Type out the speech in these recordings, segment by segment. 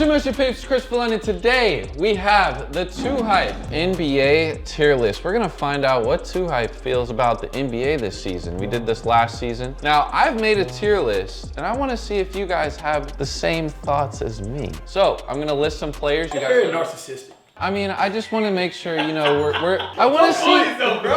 Mushy peeps, Kristopher, and today we have the 2Hype NBA tier list. We're gonna find out what 2Hype feels about the NBA this season. We did this last season. Now, I've made a tier list, and I wanna see if you guys have the same thoughts as me. So, I'm gonna list some players. You guys very narcissistic. I mean, I just want to make sure, you know, I want to see,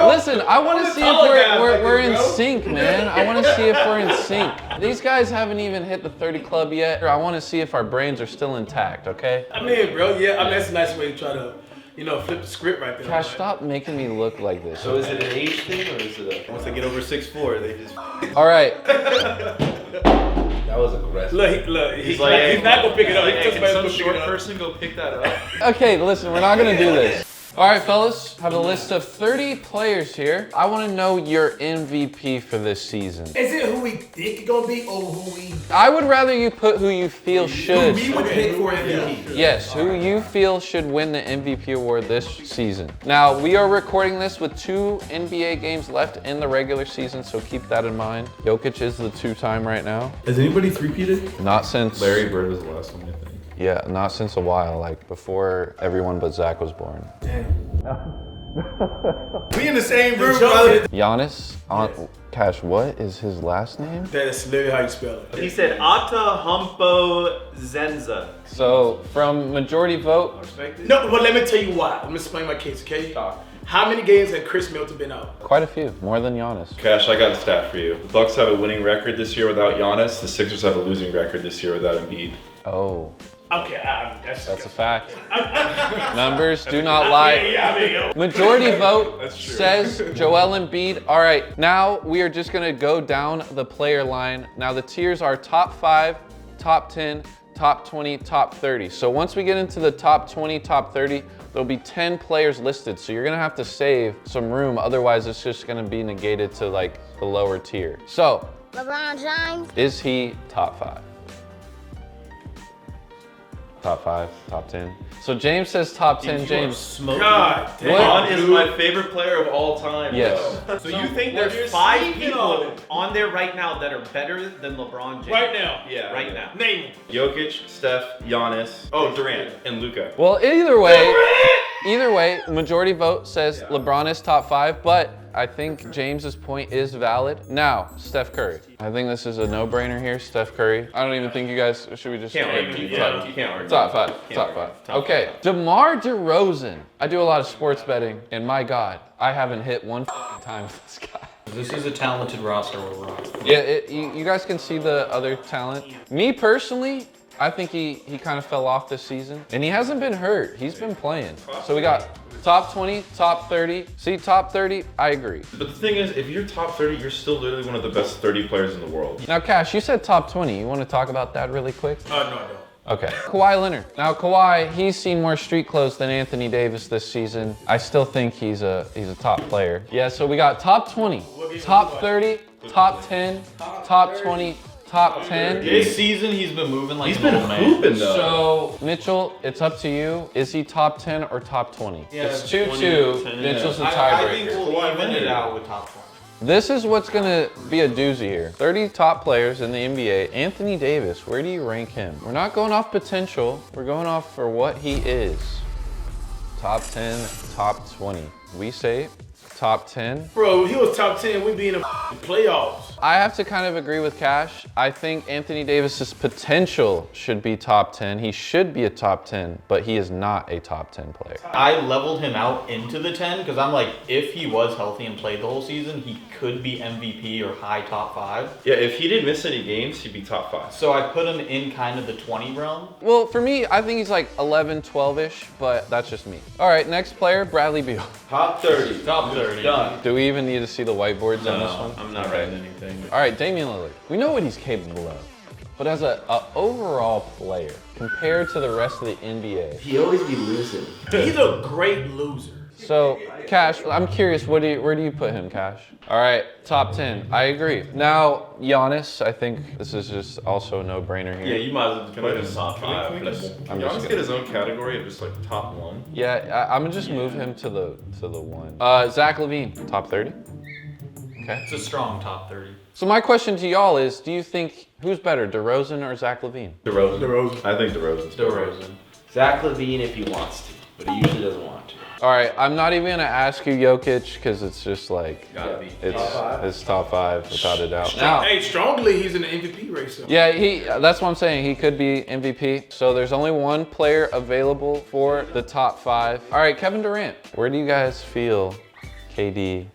listen, I want to see if we're in sync, man. I want to see if we're in sync. These guys haven't even hit the 30 club yet. I want to see if our brains are still intact, okay? I mean, bro, yeah, I mean, that's a nice way to try to, you know, flip the script right there. Cash, stop making me look like this. So is it an age thing or is it once they get over 6'4", they just... All right. That was aggressive. Look, he's not gonna pick it up. Can some short person go pick that up? Okay, listen, we're not gonna do this. All right, fellas, have a list of 30 players here. I want to know your MVP for this season. Is it who we think it's gonna be or who we... I would rather you put who you feel should. Who we would pick for MVP. Yes, who you feel should win the MVP award this season. Now, we are recording this with 2 NBA games left in the regular season, so keep that in mind. Jokic is the 2-time right now. Has anybody three-peated? Not since... Larry Bird was the last one, I think. Yeah, not since a while, like before everyone but Zach was born. Damn. We in the same room, brother. Giannis, Cash, what is his last name? That's literally how you spell it. He said Humpo Zenza. So, from majority vote... No, but let me tell you why. Let me explain my case, okay? How many games has Chris Middleton been out? Quite a few, more than Giannis. Cash, I got a stat for you. The Bucks have a winning record this year without Giannis. The Sixers have a losing record this year without Embiid. Oh. Okay, that's a fact. Numbers do not lie. Majority vote says Joel Embiid. All right, now we are just gonna go down the player line. Now the tiers are top 5, top 10, top 20, top 30. So once we get into the top 20, top 30, there'll be 10 players listed. So you're gonna have to save some room. Otherwise, it's just gonna be negated to like the lower tier. So, LeBron James. Is he top 5? Top 5, top 10. So James says top 10. James. God damn. LeBron is my favorite player of all time. Yes. Bro. So you think there's 5 people on there right now that are better than LeBron James? Right now. Yeah. Right now. Name him. Jokic, Steph, Giannis, Durant, and Luka. Well, either way, majority vote says LeBron is top 5, but I think James's point is valid. Now, Steph Curry. I think this is a no-brainer here, Steph Curry. I don't even think you guys, should we just... Can't argue. Yeah, you can't argue. Top 5. Okay, DeMar DeRozan. I do a lot of sports betting, and my God, I haven't hit one time with this guy. This is a talented roster we're on. Yeah, you guys can see the other talent. Me personally, I think he kind of fell off this season, and he hasn't been hurt. He's been playing. So we got top 20, top 30. See, top 30, I agree. But the thing is, if you're top 30, you're still literally one of the best 30 players in the world. Now, Cash, you said top 20. You want to talk about that really quick? No, I don't. Okay. Kawhi Leonard. Now, Kawhi, he's seen more street clothes than Anthony Davis this season. I still think he's a top player. Yeah, so we got top 20, top 30, top 10, top 20, top 10. This season, he's been moving like He's been hooping though. So, Mitchell, it's up to you. Is he top 10 or top 20? Yeah, it's 2-2. Mitchell's the I think tiebreaker. we'll even it out with top 20. This is what's gonna be a doozy here. 30 top players in the NBA. Anthony Davis, where do you rank him? We're not going off potential. We're going off for what he is. Top 10, top 20. We say top 10. Bro, he was top 10. We'd be in the playoffs. I have to kind of agree with Cash. I think Anthony Davis's potential should be top 10. He should be a top 10, but he is not a top 10 player. I leveled him out into the 10 because I'm like, if he was healthy and played the whole season, he could be MVP or high top 5. Yeah, if he didn't miss any games, he'd be top 5. So I put him in kind of the 20 realm. Well, for me, I think he's like 11, 12-ish, but that's just me. All right, next player, Bradley Beal. Top 30. Top 30. Done. Do we even need to see the whiteboards on this one? I'm not writing anything. All right, Damian Lillard. We know what he's capable of, but as a overall player, compared to the rest of the NBA, He always be losing. He's a great loser. So, Cash, I'm curious, where do you put him, Cash? All right, top 10. I agree. Now, Giannis, I think this is just also a no-brainer here. Yeah, you might as well put him in top 5. I'm just Giannis gonna- get his own category of just like top 1. Yeah, I'm gonna just move him to the 1. Zach LaVine, top 30. Okay. It's a strong top 30. So my question to y'all is, do you think who's better, DeRozan or Zach LaVine? DeRozan. I think DeRozan's better. DeRozan. Zach LaVine if he wants to, but he usually doesn't want to. All right, I'm not even gonna ask you Jokic because it's just like Gotta be. it's top five without a doubt. Now, Hey, strongly, he's in the MVP race. So. yeah, that's what I'm saying. He could be MVP. So there's only one player available for the top 5. All right, Kevin Durant. Where do you guys feel KD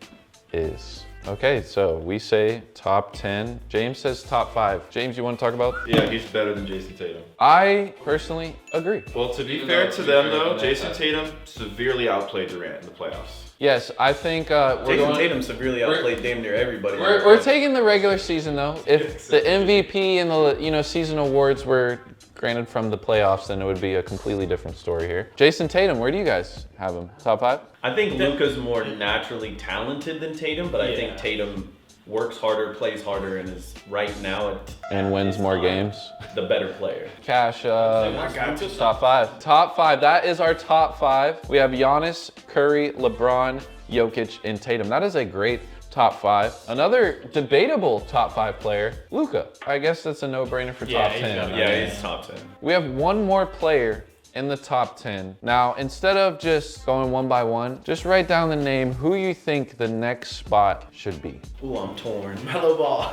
is? Okay, so we say top 10. James says top 5. James, you want to talk about? Yeah, he's better than Jason Tatum. I personally agree. Well, to be fair to them though, Jason Tatum severely outplayed Durant in the playoffs. Yes, I think we're Jason going. Tatum severely outplayed damn near everybody. We're taking the regular season though. If the MVP and the season awards were granted from the playoffs, then it would be a completely different story here. Jason Tatum, where do you guys have him? Top 5? I think Luka's more naturally talented than Tatum, but I think Tatum works harder, plays harder, and is right now And wins more games. the better player. Cash, top 5. Top 5. That is our top 5. We have Giannis, Curry, LeBron, Jokic, and Tatum. That is a great top 5. Another debatable top 5 player, Luka. I guess that's a no-brainer for top 10. Yeah, he's top 10. We have one more player in the top 10. Now, instead of just going one by one, just write down the name who you think the next spot should be. Ooh, I'm torn. Mellow ball.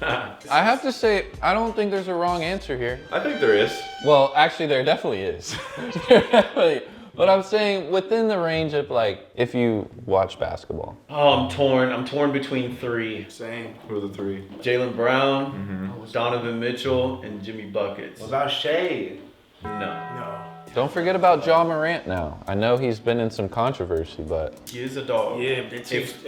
I have to say, I don't think there's a wrong answer here. I think there is. Well, actually, there definitely is. There definitely. But I'm saying within the range of like, if you watch basketball. Oh, I'm torn. I'm torn between 3. Same. Who are the 3? Jaylen Brown, Donovan Mitchell, and Jimmy Buckets. What about Shea? No. No. Don't forget about Ja Morant now. I know he's been in some controversy, but. He is a dog. Yeah, that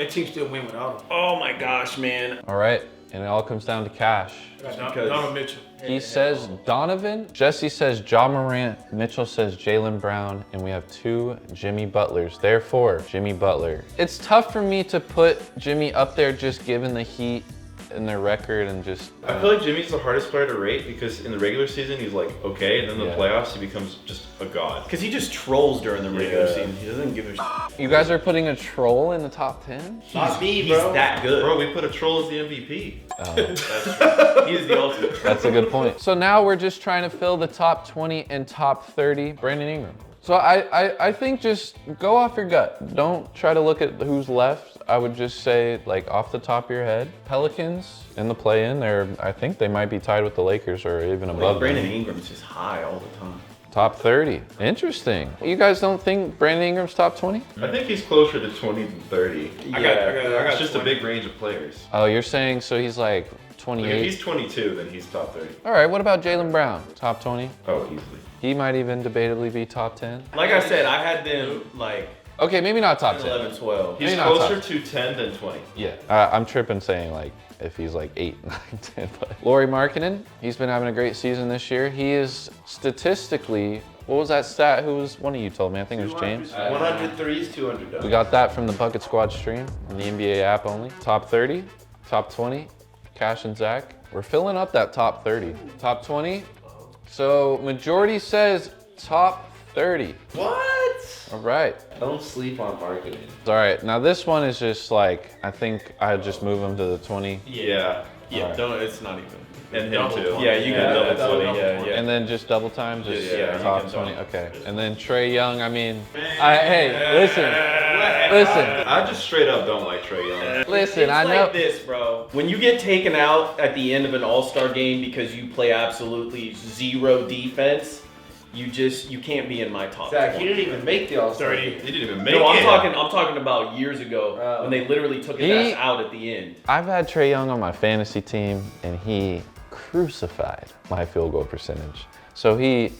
team still win without him. Oh my gosh, man. All right, and it all comes down to cash. Donovan Mitchell. He says Donovan, Jesse says Ja Morant, Mitchell says Jaylen Brown, and we have 2 Jimmy Butlers. Therefore, Jimmy Butler. It's tough for me to put Jimmy up there just given the Heat and their record and just. I feel like Jimmy's the hardest player to rate because in the regular season he's like okay, and then the playoffs he becomes just a god. Because he just trolls during the regular season. He doesn't give a shit. You guys are putting a troll in the top 10? Not me, He's bro. that good. Bro, we put a troll as the MVP. He is the ultimate. That's a good point. So now we're just trying to fill the top 20 and top 30. Brandon Ingram. So I think just go off your gut. Don't try to look at who's left. I would just say, like, off the top of your head, Pelicans in the play-in, I think they might be tied with the Lakers or even above Brandon them. Ingram's just high all the time. Top 30. Interesting. You guys don't think Brandon Ingram's top 20? I think he's closer to 20 than 30. I got It's just a 20. big range of players. Oh, you're saying so he's like Like, if 28? he's 22, then he's top 30. All right, what about Jaylen Brown? Top 20? Oh, easily. He might even debatably be top 10. Like I said, I had them like Okay, maybe not top 10. 11, 12. He's Maybe not closer top. to 10 than 20. Yeah, I'm tripping saying like if he's like 8, 9, 10. But Lauri Markkanen, he's been having a great season this year. He is statistically, what was that stat? Who was one of you told me? I think it was James. 100 threes, 200 dunks. We got that from the Bucket Squad stream on the NBA app only. Top 30, top 20, Cash and Zach. We're filling up that top 30. Top 20. So majority says top 30. What? All right. Don't sleep on marketing. All right. Now this one is just like, I think I'd just move him to the 20. Yeah. Yeah, Alright. don't. It's not even. And him too. Yeah, you can double double 20. Yeah, yeah. And then just double time, just Yeah, top you can 20. double. Okay. And then Trae Young, I mean, hey, listen. I just straight up don't like Trae Young. Listen, It's I know. like this, bro. When you get taken out at the end of an All-Star game because you play absolutely zero defense, you can't be in my top. Zach, 20. you didn't even make the All-Star 30. game. He didn't even make No, it. I'm talking about years ago when they literally took his He- ass out at the end. I've had Trae Young on my fantasy team, and he crucified my field goal percentage. So he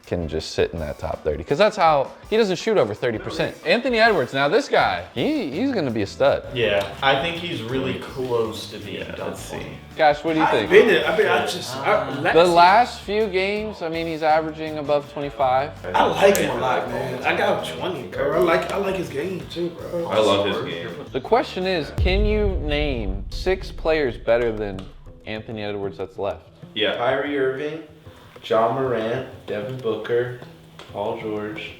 can just sit in that top 30, because that's how he doesn't shoot over 30%. Anthony Edwards, now this guy, he's gonna be a stud. Yeah, I think he's really close to being done. Let's see. Gosh, what do you I've think? been there. The last few games, I mean, he's averaging above 25. I like him a lot, man. I got him 20, bro. I like his game too, bro. I love his game. The question is, can you name 6 players better than Anthony Edwards that's left? Yeah. Kyrie Irving, John Morant, Devin Booker, Paul George,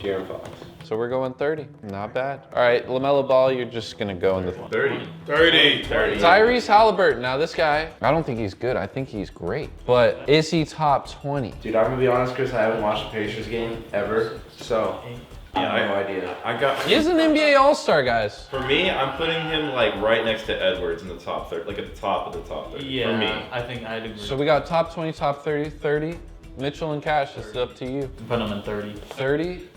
De'Aaron Fox. So we're going 30. Not bad. All right, LaMelo Ball, you're just gonna go in the 30. 30. Tyrese Halliburton. Now this guy, I don't think he's good. I think he's great. But is he top 20? Dude, I'm gonna be honest, Chris. I haven't watched a Pacers game ever, so I have no idea. He is an NBA All-Star, guys. For me, I'm putting him like right next to Edwards in the top 30, like at the top of the top 30. Yeah, For me. I think I'd agree. So we got top 20, top 30, 30. Mitchell and Cash, it's up to you. Put him in 30. 30.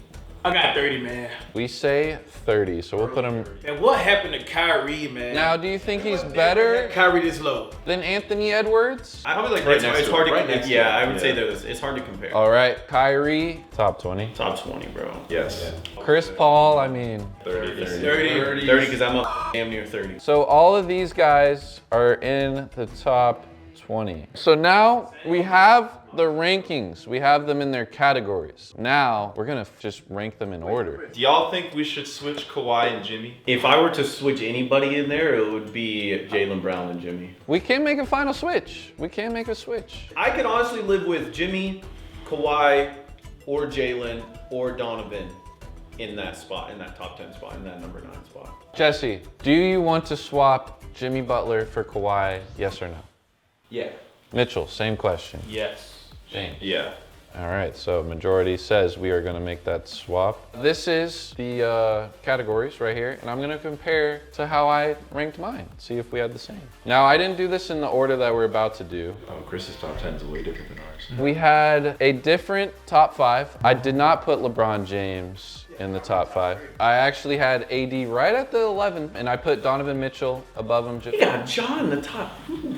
I got 30, man. We say 30, so we'll put him. And what happened to Kyrie, man? Now, do you think he's better Kyrie this low. than Anthony Edwards? Probably like right next It's to hard him. to Right next to yeah, him. I would say there's. It's hard to compare. All right, Kyrie, top 20. Top 20, bro. Yes. Chris Paul, I mean. 30. 30. 30 because I'm a damn near 30. So all of these guys are in the top 20. So now we have the rankings. We have them in their categories. Now we're gonna just rank them in order. Do y'all think we should switch Kawhi and Jimmy? If I were to switch anybody in there, it would be Jaylen Brown and Jimmy. We can make a final switch. We can make a switch. I could honestly live with Jimmy, Kawhi, or Jaylen, or Donovan in that spot, in that top 10 spot, in that number 9 spot. Jesse, do you want to swap Jimmy Butler for Kawhi? Yes or no? Yeah. Mitchell, same question. Yes. James. Yeah. All right, so majority says we are gonna make that swap. This is the categories right here, and I'm gonna compare to how I ranked mine, see if we had the same. Now, I didn't do this in the order that we're about to do. Oh, Chris's top 10 is way different than ours. We had a different top 5. I did not put LeBron James in the top 5. I actually had AD right at the 11, and I put Donovan Mitchell above him. You got Ja in the top.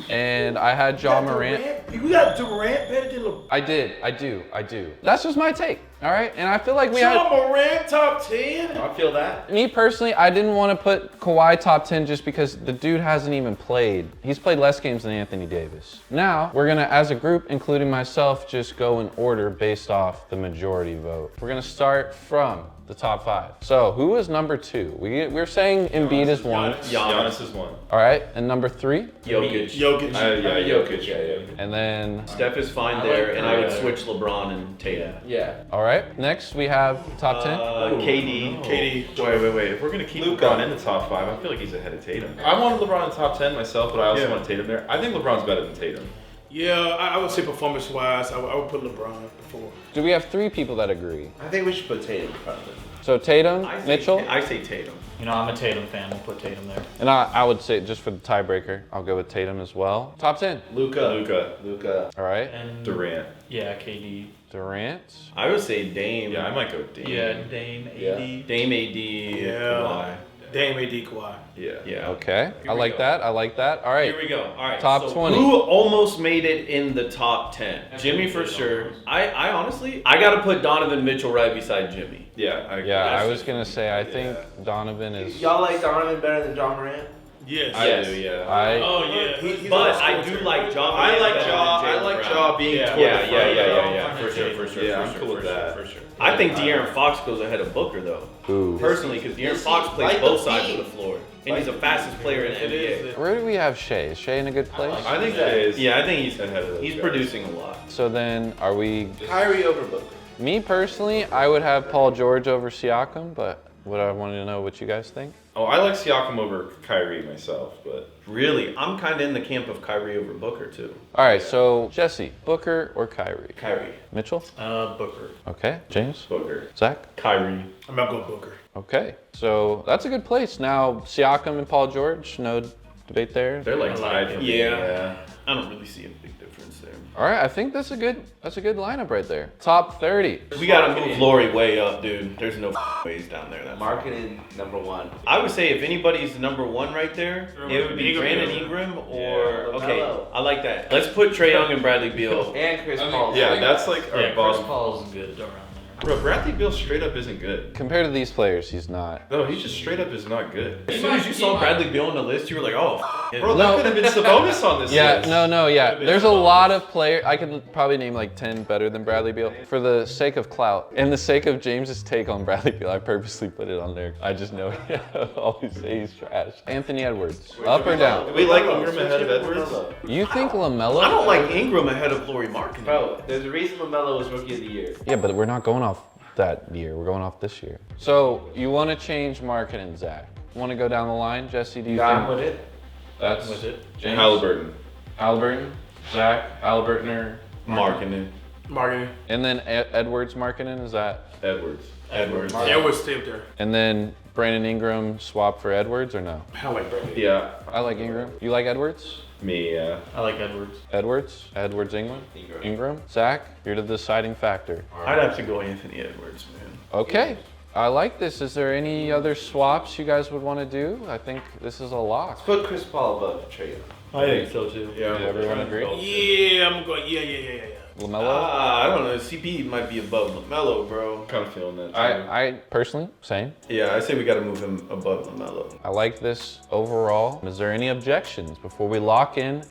And I had Ja Morant. You got Durant better than LeBron. I do. That's just my take, all right? And I feel like we Ja had... Morant top 10. I feel that. Me personally, I didn't want to put Kawhi top 10 just because the dude hasn't even played. He's played less games than Anthony Davis. Now, we're gonna, as a group, including myself, just go in order based off the majority vote. We're gonna start from the top 5. So, who is number 2? We're saying Embiid is 1. Giannis is 1. All right, and number 3? Jokic. Jokic. Yeah, Jokic. Yeah. And then, Steph is fine there, and I would switch LeBron and Tatum. Yeah. all right, next we have top 10. KD. KD. Wait. If we're going to keep Luka. LeBron in the top 5, I feel like he's ahead of Tatum. I wanted LeBron in the top 10 myself, but I also Yeah. want Tatum there. I think LeBron's better than Tatum. Yeah, I would say performance-wise, I would put LeBron before. Do we have 3 people that agree? I think we should put Tatum in front of it. So Tatum, I say Mitchell, I say Tatum. You know, I'm a Tatum fan. We'll put Tatum there. and I would say just for the tiebreaker, I'll go with Tatum as well. Top 10. Luka. All right. And Durant. Yeah, KD. Durant. I would say Dame. Yeah, I might go Dame. Yeah, Dame, AD. Dame, AD, Yeah. Kawhi. Dame, AD, Kawhi. Yeah. Yeah. Okay. I we like go. that. I like that. All right. Here we go. All right. Top so 20. Who almost made it in the top 10? Jimmy for sure. I honestly, I gotta put Donovan Mitchell right beside Jimmy. Yeah. Yeah, I was gonna say I think Donovan is. Y'all like Donovan better than Ja Morant? Yes. I Yes. do, yeah. Oh, yeah. He's But on I the do score like too. Ja. I like better Ja. than I Jaylen like Brown. Ja being Yeah. toward Yeah, the yeah, front. yeah. For sure. Yeah, I'm cool with that. For sure. I think De'Aaron Fox goes ahead of Booker though. Ooh. Personally, because De'Aaron Is he Fox plays like both the sides Heat? of the floor, and he's the fastest player in the NBA. Where do we have Shea? Is Shea in a good place? I think that is. Yeah, I think he's ahead of those he's guys. producing a lot. So then, are we? Kyrie over Booker. Me personally, I would have Paul George over Siakam, but what I wanted to know what you guys think. Oh, I like Siakam over Kyrie myself, but Really, I'm kind of in the camp of Kyrie over Booker too. All right, so Jesse, Booker or Kyrie? Kyrie. Mitchell? Booker. Okay. James? Booker. Zach? Kyrie. I'm not going Booker. Okay. So that's a good place. Now, Siakam and Paul George, no debate there. They're like I like tied it. for me. Yeah. I don't really see a big difference there. All right, I think that's a good lineup right there. Top 30. We gotta move Lori way up, dude. There's no ways down there. That's Marketing #1. I would say if anybody's number one right there, it would be Brandon Ingram or okay. LaMelo. I like that. Let's put Trae Young and Bradley Beal. And Chris Paul. Yeah, that's like our Yeah, Chris bottom. Paul's good around there. Bro, Bradley Beal straight up isn't good. Compared to these players, he's not. No, he just straight up is not good. As soon as you saw Bradley Beal on the list, you were like, oh. Bro, No. that could have been Sabonis on this Yeah, list. yeah. There's a lot of players. I could probably name like 10 better than Bradley Beal. For the sake of clout and the sake of James's take on Bradley Beal, I purposely put it on there. I just know he always say he's trash. Anthony Edwards, up or down? We like Ingram ahead of Edwards? You think LaMelo? I don't like Ingram ahead of Laurie Markkinen. Bro, there's a reason LaMelo was Rookie of the Year. Yeah, but we're not going off that year. We're going off this year. So you want to change Markkanen, Zach? Want to go down the line, Jesse? Do you Gone think with it. that's With it. James? Halliburton. Halliburton, Zach, Halliburton, Markkanen. Marketing. and then Edwards, Markkanen. Is that? Edwards. Edwards. Yeah, it was stay up there. And then Brandon Ingram swap for Edwards or no? I like Brandon. Yeah. I like Ingram. You like Edwards? Me, yeah. I like Edwards. Edwards, Ingram. Zach, you're the deciding factor. I'd have to go Anthony Edwards, man. Okay, I like this. Is there any other swaps you guys would want to do? I think this is a lock. Put Chris Paul above Trey. I think so too. Yeah. Everyone agree? Yeah, I'm going. Yeah. LaMelo? I don't know. CP might be above LaMelo, bro. Kind of feeling that. Too. I personally, same. Yeah, I say we got to move him above LaMelo. I like this overall. Is there any objections before we lock in?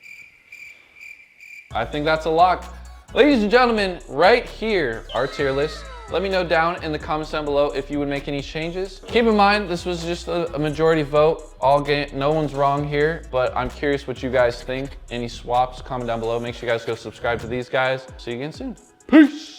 I think that's a lock. Ladies and gentlemen, right here, our tier list. Let me know down in the comments down below if you would make any changes. Keep in mind, this was just a majority vote. No one's wrong here, but I'm curious what you guys think. Any swaps, comment down below. Make sure you guys go subscribe to these guys. See you again soon. Peace.